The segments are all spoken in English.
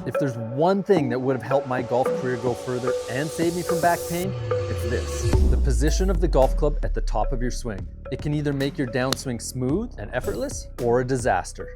If there's one thing that would have helped my golf career go further and save me from back pain, it's this: the position of the golf club at the top of your swing. It can either make your downswing smooth and effortless or a disaster.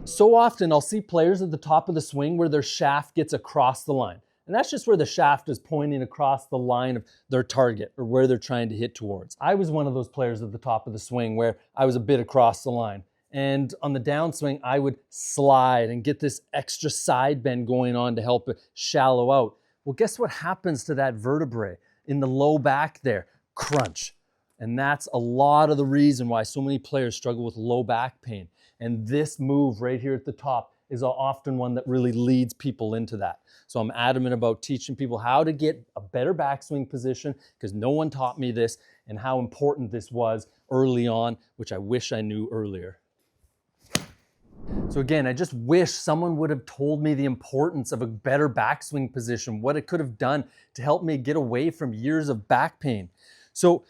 So often I'll see players at the top of the swing where their shaft gets across the line. And that's just where the shaft is pointing across the line of their target or where they're trying to hit towards. I was one of those players at the top of the swing where I was a bit across the line. And on the downswing, I would slide and get this extra side bend going on to help it shallow out. Well, guess what happens to that vertebrae in the low back there? Crunch. And that's a lot of the reason why so many players struggle with low back pain. And this move right here at the top is often one that really leads people into that. So I'm adamant about teaching people how to get a better backswing position, because no one taught me this, and how important this was early on, which I wish I knew earlier. So again, I just wish someone would have told me the importance of a better backswing position, what it could have done to help me get away from years of back pain. So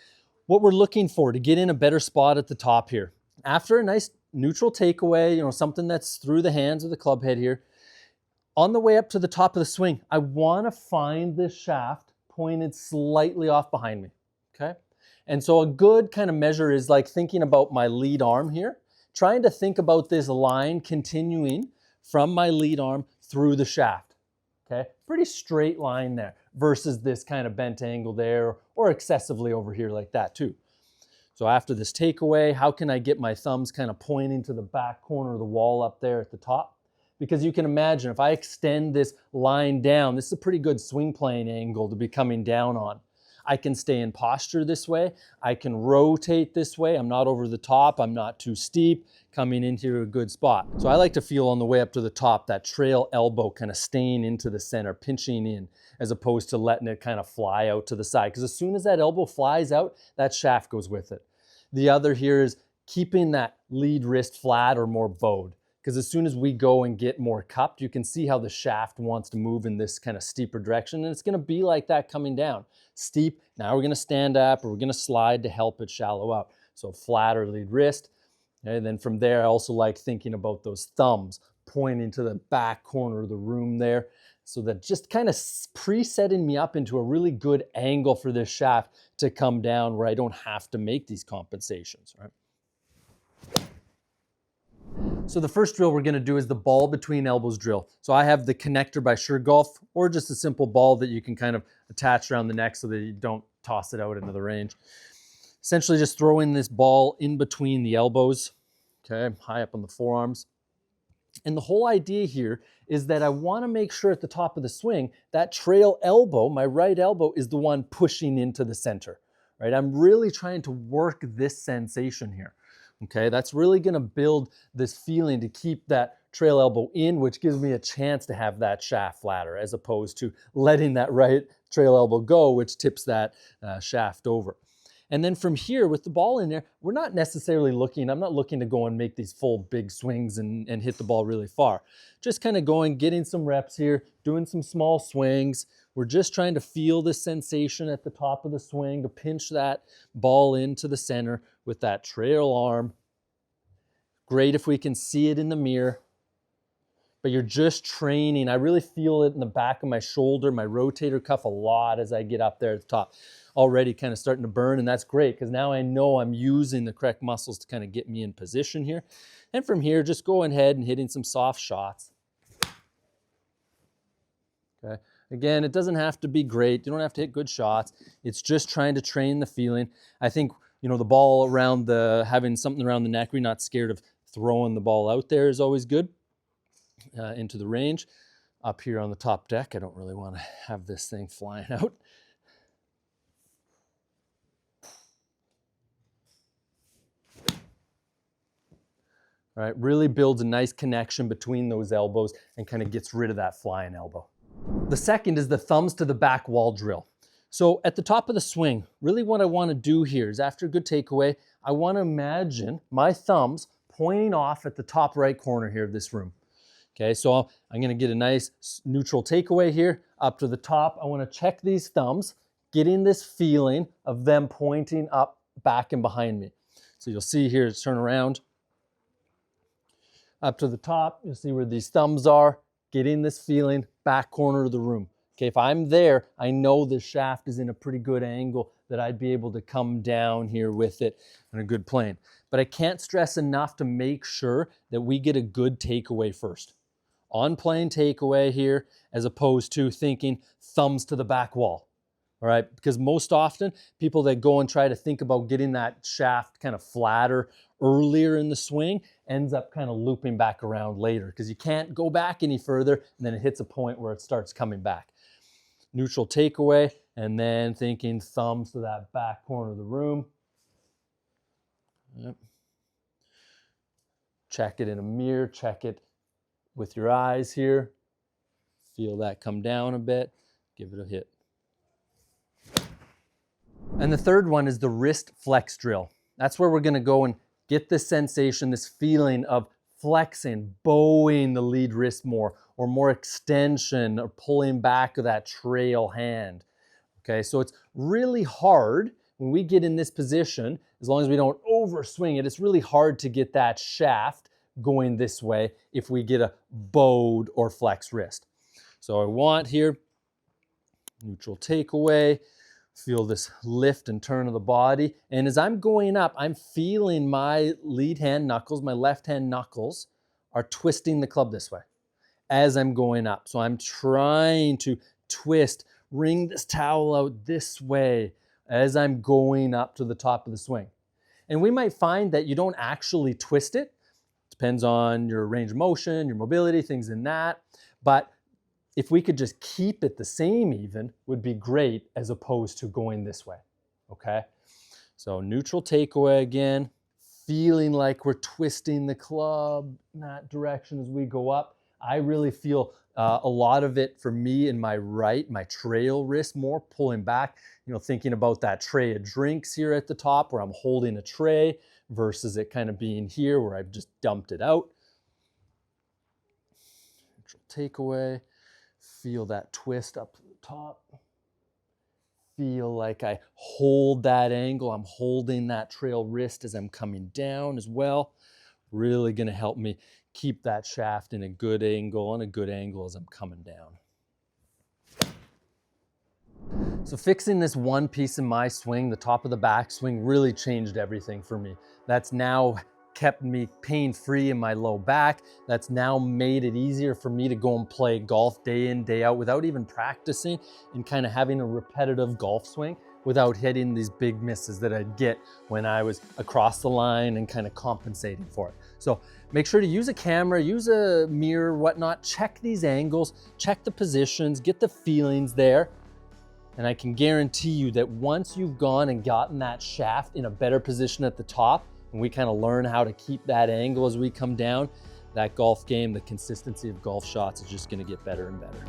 what we're looking for to get in a better spot at the top here, after a nice neutral takeaway, something that's through the hands of the club head here, on the way up to the top of the swing, I want to find this shaft pointed slightly off behind me, okay? And so a good kind of measure is like thinking about my lead arm here, trying to think about this line continuing from my lead arm through the shaft, okay? Pretty straight line there versus this kind of bent angle there or excessively over here like that too. So after this takeaway, how can I get my thumbs kind of pointing to the back corner of the wall up there at the top? Because you can imagine if I extend this line down, this is a pretty good swing plane angle to be coming down on. I can stay in posture this way. I can rotate this way. I'm not over the top. I'm not too steep, coming into a good spot. So I like to feel on the way up to the top, that trail elbow kind of staying into the center, pinching in, as opposed to letting it kind of fly out to the side. Because as soon as that elbow flies out, that shaft goes with it. The other here is keeping that lead wrist flat or more bowed. Because as soon as we go and get more cupped, you can see how the shaft wants to move in this kind of steeper direction. And it's going to be like that coming down. Steep, now we're going to stand up or we're going to slide to help it shallow out. So flatter lead wrist. And then from there, I also like thinking about those thumbs pointing to the back corner of the room there. So that just kind of pre-setting me up into a really good angle for this shaft to come down where I don't have to make these compensations, right? So the first drill we're going to do is the ball between elbows drill. So I have the connector by Sure Golf, or just a simple ball that you can kind of attach around the neck so that you don't toss it out into the range. Essentially just throwing this ball in between the elbows, okay, high up on the forearms. And the whole idea here is that I want to make sure at the top of the swing, that trail elbow, my right elbow, is the one pushing into the center, right? I'm really trying to work this sensation here. Okay, that's really going to build this feeling to keep that trail elbow in, which gives me a chance to have that shaft flatter, as opposed to letting that right trail elbow go, which tips that shaft over. And then from here, with the ball in there, we're not necessarily looking, I'm not looking to go and make these full big swings and hit the ball really far. Just kind of going, getting some reps here, doing some small swings. We're just trying to feel the sensation at the top of the swing to pinch that ball into the center with that trail arm. Great if we can see it in the mirror, but you're just training. I really feel it in the back of my shoulder, my rotator cuff a lot as I get up there at the top. Already kind of starting to burn, and that's great because now I know I'm using the correct muscles to kind of get me in position here. And from here, just going ahead and hitting some soft shots. Okay. Again, it doesn't have to be great. You don't have to hit good shots. It's just trying to train the feeling. I think, the ball around having something around the neck, we're not scared of throwing the ball out there is always good into the range. Up here on the top deck, I don't really want to have this thing flying out. All right, really builds a nice connection between those elbows and kind of gets rid of that flying elbow. The second is the thumbs to the back wall drill. So at the top of the swing, really what I want to do here is after a good takeaway, I want to imagine my thumbs pointing off at the top right corner here of this room. Okay, so I'm going to get a nice neutral takeaway here up to the top. I want to check these thumbs, getting this feeling of them pointing up, back, and behind me. So you'll see here, turn around. Up to the top, you'll see where these thumbs are, getting this feeling, back corner of the room. Okay, if I'm there, I know the shaft is in a pretty good angle that I'd be able to come down here with it in a good plane. But I can't stress enough to make sure that we get a good takeaway first. On plane takeaway here, as opposed to thinking thumbs to the back wall. All right, because most often people that go and try to think about getting that shaft kind of flatter earlier in the swing ends up kind of looping back around later because you can't go back any further and then it hits a point where it starts coming back. Neutral takeaway and then thinking thumbs to that back corner of the room. Yep. Check it in a mirror, check it with your eyes here. Feel that come down a bit, give it a hit. And the third one is the wrist flex drill. That's where we're gonna go and get this sensation, this feeling of flexing, bowing the lead wrist more, or more extension, or pulling back of that trail hand. Okay, so it's really hard when we get in this position, as long as we don't overswing it, it's really hard to get that shaft going this way if we get a bowed or flexed wrist. So I want here, neutral takeaway, feel this lift and turn of the body. And as I'm going up, I'm feeling my lead hand knuckles, my left hand knuckles are twisting the club this way as I'm going up. So I'm trying to twist, wring this towel out this way as I'm going up to the top of the swing. And we might find that you don't actually twist it. Depends on your range of motion, your mobility, things in that. But if we could just keep it the same even, would be great as opposed to going this way, okay? So neutral takeaway again, feeling like we're twisting the club in that direction as we go up. I really feel a lot of it for me in my right, my trail wrist more, pulling back, thinking about that tray of drinks here at the top where I'm holding a tray versus it kind of being here where I've just dumped it out. Neutral takeaway. Feel that twist up to the top. Feel like I hold that angle. I'm holding that trail wrist as I'm coming down as well. Really going to help me keep that shaft in a good angle and a good angle as I'm coming down. So fixing this one piece in my swing, the top of the backswing, really changed everything for me. That's now kept me pain-free in my low back. That's now made it easier for me to go and play golf day in, day out without even practicing and kind of having a repetitive golf swing without hitting these big misses that I'd get when I was across the line and kind of compensating for it. So make sure to use a camera, use a mirror, whatnot, check these angles, check the positions, get the feelings there. And I can guarantee you that once you've gone and gotten that shaft in a better position at the top, and we kind of learn how to keep that angle as we come down, that golf game, the consistency of golf shots is just going to get better and better.